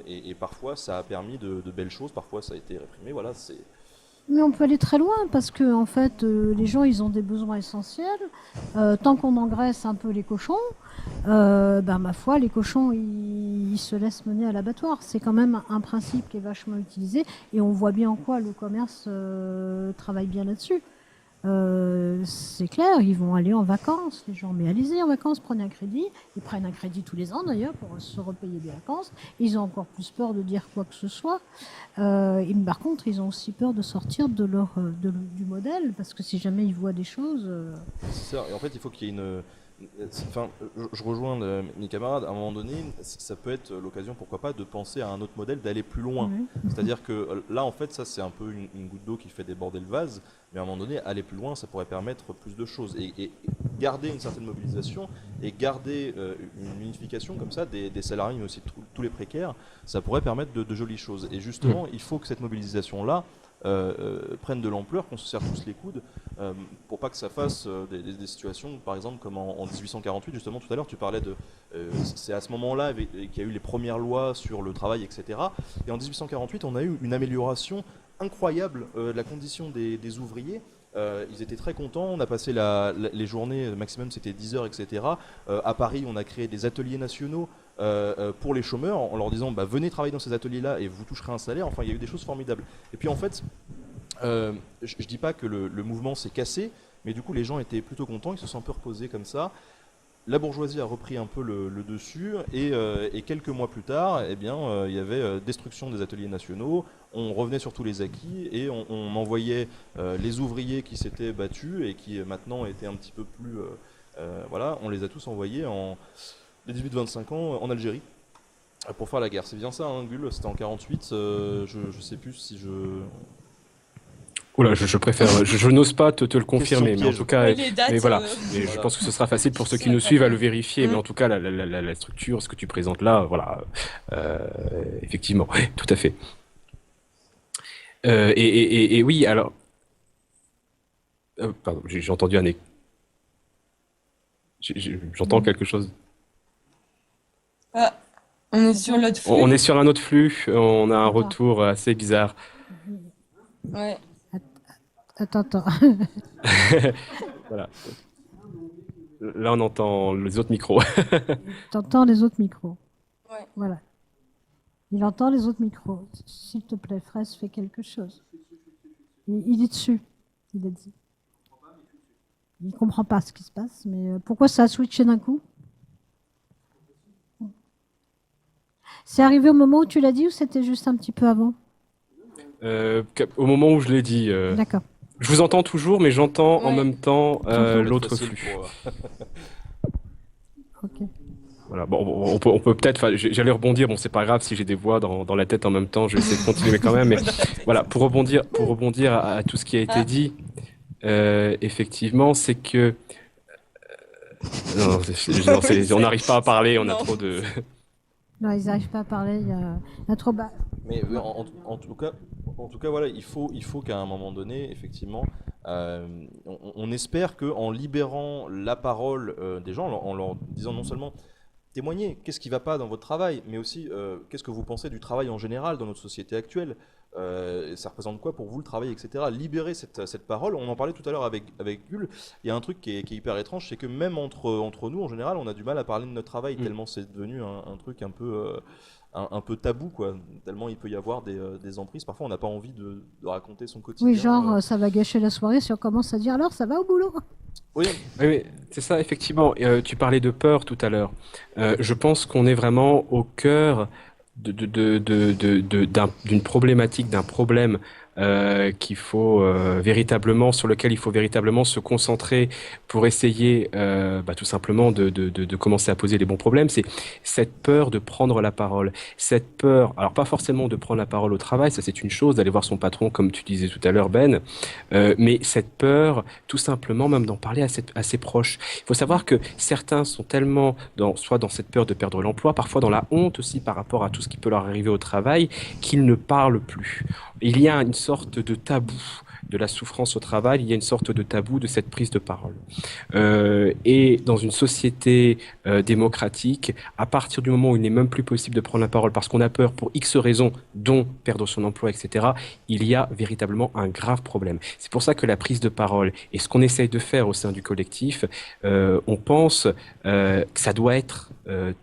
et parfois ça a permis de belles choses, parfois ça a été réprimé. Voilà, c'est Mais on peut aller très loin parce que en fait, les gens, ils ont des besoins essentiels. Tant qu'on engraisse un peu les cochons, ma foi, les cochons, ils se laissent mener à l'abattoir. C'est quand même un principe qui est vachement utilisé et on voit bien en quoi le commerce travaille bien là-dessus. C'est clair, ils vont aller en vacances, les gens. Mais allez-y en vacances, prenez un crédit. Ils prennent un crédit tous les ans d'ailleurs pour se repayer des vacances. Ils ont encore plus peur de dire quoi que ce soit. Par contre, ils ont aussi peur de sortir du modèle parce que si jamais ils voient des choses. c'est ça. Et en fait, il faut qu'il y ait une. Enfin, je rejoins mes camarades. À un moment donné, ça peut être l'occasion, pourquoi pas, de penser à un autre modèle, d'aller plus loin. Ouais. C'est-à-dire que là, en fait, ça, c'est un peu une goutte d'eau qui fait déborder le vase. Mais à un moment donné, aller plus loin, ça pourrait permettre plus de choses. Et garder une certaine mobilisation et garder une unification comme ça des salariés, mais aussi tous les précaires, ça pourrait permettre de jolies choses. Et justement, il faut que cette mobilisation-là prenne de l'ampleur, qu'on se serre tous les coudes, pour pas que ça fasse des situations, par exemple, comme en 1848, justement, tout à l'heure, tu parlais de... c'est à ce moment-là qu'il y a eu les premières lois sur le travail, etc. Et en 1848, on a eu une amélioration incroyable de la condition des ouvriers. Ils étaient très contents, on a passé les journées, maximum c'était 10 heures, etc. À Paris, on a créé des ateliers nationaux pour les chômeurs en leur disant venez travailler dans ces ateliers-là et vous toucherez un salaire. Enfin, il y a eu des choses formidables. Et puis en fait, je dis pas que le mouvement s'est cassé, mais du coup les gens étaient plutôt contents, ils se sont un peu reposés comme ça. La bourgeoisie a repris un peu le dessus et quelques mois plus tard, eh bien, il y avait destruction des ateliers nationaux, on revenait sur tous les acquis et on envoyait les ouvriers qui s'étaient battus et qui maintenant étaient un petit peu plus... voilà, on les a tous envoyés les 18-25 ans en Algérie pour faire la guerre. C'est bien ça, hein, Gull, c'était en 48, je sais plus si je... Oula, je préfère, je n'ose pas te le confirmer, mais en piège. tout cas, Ouais, les dates, mais voilà. Mais je Voilà. pense que ce sera facile pour ceux qui Ça, nous pas suivent à mal. le vérifier, mais Mm. en tout cas, la structure, ce que tu présentes là, voilà, euh, effectivement, tout à fait. Et oui, alors, pardon, j'ai entendu un j'entends quelque chose. Ah, on est sur l'autre flux. On est sur un autre flux, on a un Attends. retour assez bizarre. Ouais. Attends. Voilà. Là, on entend les autres micros. T'entends les autres micros. Ouais. Voilà. Il entend les autres micros. S'il te plaît, Fraisse, fais quelque chose. Il est dessus. Il a dit. Il comprend pas ce qui se passe, mais pourquoi ça a switché d'un coup? C'est arrivé au moment où tu l'as dit ou c'était juste un petit peu avant? Au moment où je l'ai dit, D'accord. Je vous entends toujours, mais j'entends en Ouais. même temps Ça va être l'autre facile flux. Ok. Voilà. Bon, on peut peut-être. Enfin, j'allais rebondir. Bon, c'est pas grave si j'ai des voix dans la tête en même temps. Je vais essayer de continuer quand même. Mais Dans la voilà, tête. pour rebondir à tout ce qui a été Ah, dit, effectivement, c'est que non, non, oui, on n'arrive pas à parler. On a non. trop de. Non, ils n'arrivent pas à parler. Il y a trop bas. Mais en tout cas, voilà, il faut qu'à un moment donné, effectivement, on espère que en libérant la parole des gens, en leur disant non seulement témoignez, qu'est-ce qui ne va pas dans votre travail, mais aussi qu'est-ce que vous pensez du travail en général dans notre société actuelle, et ça représente quoi pour vous le travail, etc. Libérer cette parole, on en parlait tout à l'heure avec Gull, il y a un truc qui est hyper étrange, c'est que même entre nous, en général, on a du mal à parler de notre travail, Mm. tellement c'est devenu un truc un peu tabou, quoi. Tellement il peut y avoir des emprises. Parfois, on n'a pas envie de raconter son Oui, quotidien. genre, ça va gâcher la soirée si on commence à dire alors, ça va au boulot. Oui, Oui, oui, c'est ça, effectivement. Tu parlais de peur tout à l'heure. Je pense qu'on est vraiment au cœur d'une problématique, d'un problème qu'il faut véritablement, sur lequel il faut véritablement se concentrer pour essayer tout simplement de commencer à poser les bons problèmes. C'est cette peur de prendre la parole. Cette peur, alors pas forcément de prendre la parole au travail, ça c'est une chose, d'aller voir son patron, comme tu disais tout à l'heure, Ben, mais cette peur, tout simplement, même d'en parler à ses proches. Il faut savoir que certains sont tellement soit dans cette peur de perdre l'emploi, parfois dans la honte aussi par rapport à tout ce qui peut leur arriver au travail, qu'ils ne parlent plus. Il y a une sorte de tabou de la souffrance au travail, il y a une sorte de tabou de cette prise de parole. Et dans une société démocratique, à partir du moment où il n'est même plus possible de prendre la parole parce qu'on a peur pour X raisons, dont perdre son emploi, etc., il y a véritablement un grave problème. C'est pour ça que la prise de parole et ce qu'on essaye de faire au sein du collectif, on pense que ça doit être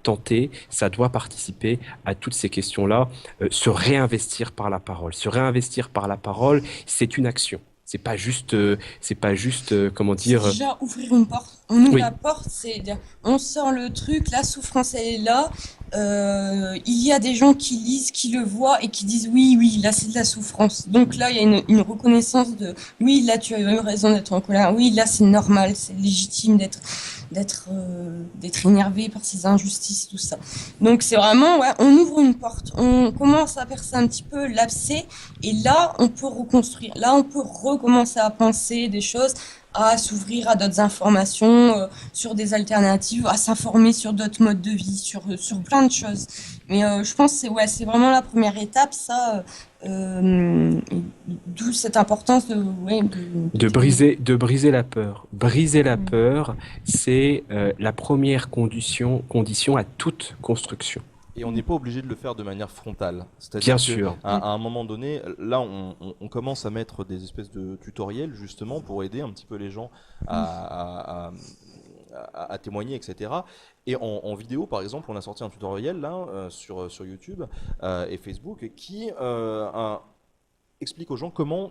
tenté, ça doit participer à toutes ces questions-là, se réinvestir par la parole. Se réinvestir par la parole, c'est une action. C'est pas juste, comment C'est dire. déjà ouvrir une porte. On ouvre Oui, la porte, on sort le truc, la souffrance elle est là. Il y a des gens qui lisent, qui le voient et qui disent oui, oui, là c'est de la souffrance. Donc là il y a une reconnaissance de oui, là tu as eu raison d'être en colère. Oui, là c'est normal, c'est légitime d'être énervé par ces injustices, tout ça. Donc c'est vraiment, ouais, on ouvre une porte, on commence à percer un petit peu l'abcès et là on peut reconstruire. Là on peut recommencer à penser des choses, à s'ouvrir à d'autres informations, sur des alternatives, à s'informer sur d'autres modes de vie, sur plein de choses. Mais je pense que c'est vraiment la première étape, ça, d'où cette importance de briser la peur. Briser la Mm. peur, c'est la première condition à toute construction. et on n'est pas obligé de le faire de manière frontale. Bien C'est-à-dire que sûr. à un moment donné, là, on commence à mettre des espèces de tutoriels justement pour aider un petit peu les gens à témoigner, etc. Et en vidéo, par exemple, on a sorti un tutoriel là sur YouTube et Facebook qui explique aux gens comment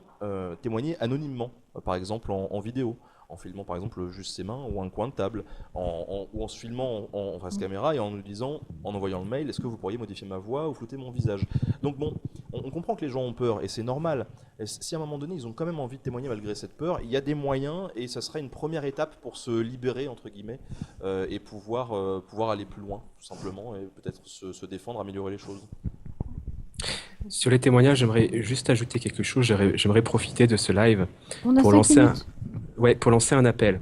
témoigner anonymement, par exemple en vidéo, en filmant par exemple juste ses mains ou un coin de table, ou en se filmant en face caméra et en nous disant, en envoyant le mail, est-ce que vous pourriez modifier ma voix ou flouter mon visage. Donc bon, on comprend que les gens ont peur et c'est normal. Et si à un moment donné ils ont quand même envie de témoigner malgré cette peur, il y a des moyens et ça sera une première étape pour se libérer entre guillemets et pouvoir aller plus loin tout simplement et peut-être se défendre, améliorer les choses. Sur les témoignages, j'aimerais juste ajouter quelque chose. J'aimerais profiter de ce live On a pour 5 lancer minutes. pour lancer un appel.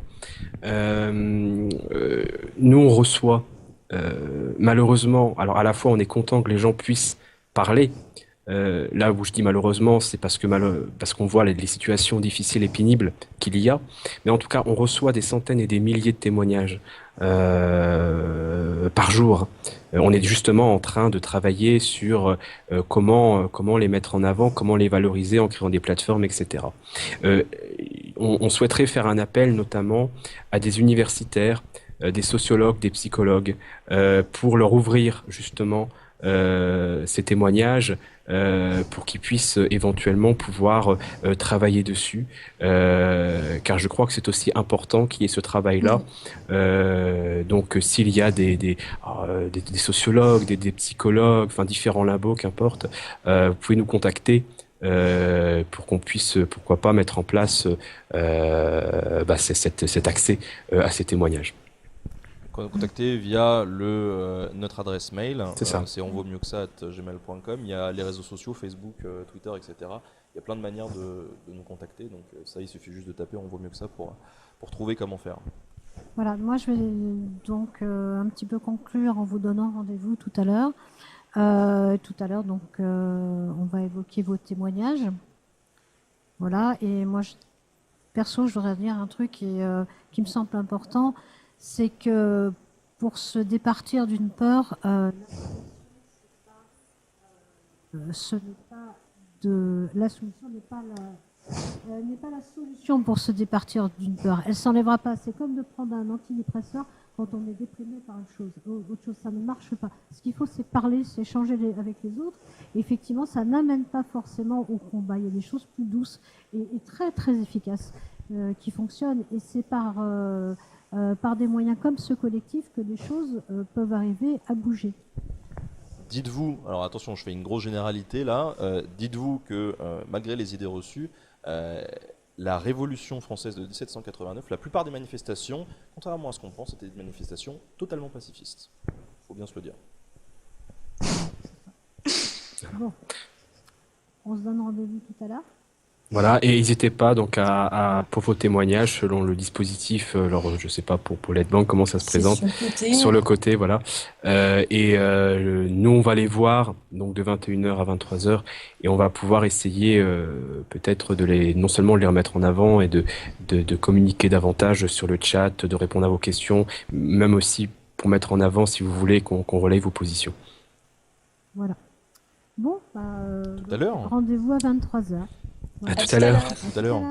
Nous, on reçoit, malheureusement, alors à la fois, on est content que les gens puissent parler. Là où je dis malheureusement, c'est parce qu'on voit les situations difficiles et pénibles qu'il y a. Mais en tout cas, on reçoit des centaines et des milliers de témoignages par jour. On est justement en train de travailler sur comment les mettre en avant, comment les valoriser en créant des plateformes, etc. Euh, on souhaiterait faire un appel notamment à des universitaires, des sociologues, des psychologues, pour leur ouvrir justement ces témoignages pour qu'ils puissent éventuellement pouvoir travailler dessus, car je crois que c'est aussi important qu'il y ait ce travail-là. Donc s'il y a des sociologues, des psychologues, enfin différents labos, qu'importe, vous pouvez nous contacter pour qu'on puisse, pourquoi pas, mettre en place cet accès à ces témoignages. Contacter via notre adresse mail, C'est ça. c'est onvautmieuxqueça@gmail.com. Il y a les réseaux sociaux, Facebook, Twitter, etc. Il y a plein de manières de nous contacter, donc ça, il suffit juste de taper On vaut mieux que ça pour trouver comment faire. Voilà, moi je vais donc un petit peu conclure en vous donnant rendez-vous tout à l'heure. Donc, on va évoquer vos témoignages. Voilà, et moi, perso, je voudrais dire un truc qui me semble important, c'est que pour se départir d'une peur, ce n'est pas la solution n'est pas la solution pour se départir d'une peur. Elle s'enlèvera pas. C'est comme de prendre un antidépresseur quand on est déprimé par une chose. Autre chose, ça ne marche pas. Ce qu'il faut, c'est parler, c'est échanger avec les autres. Et effectivement, ça n'amène pas forcément au combat. Il y a des choses plus douces et très très efficaces qui fonctionnent. Et c'est par des moyens comme ce collectif que les choses peuvent arriver à bouger. Dites-vous, alors attention, je fais une grosse généralité là, dites-vous que malgré les idées reçues, la Révolution française de 1789, la plupart des manifestations, contrairement à ce qu'on pense, étaient des manifestations totalement pacifistes. Il faut bien se le dire. Bon, on se donne rendez-vous tout à l'heure. Voilà, et n'hésitez pas donc pour vos témoignages selon le dispositif, alors je sais pas pour Paulette Blanc comment ça se présente, sur le côté, voilà. Nous on va les voir donc de 21h à 23h et on va pouvoir essayer peut-être non seulement de les remettre en avant et de communiquer davantage sur le chat, de répondre à vos questions, même aussi pour mettre en avant si vous voulez qu'on relaye vos positions. Voilà. Bon, tout à l'heure. Rendez-vous à 23h. À tout à l'heure. À tout à l'heure.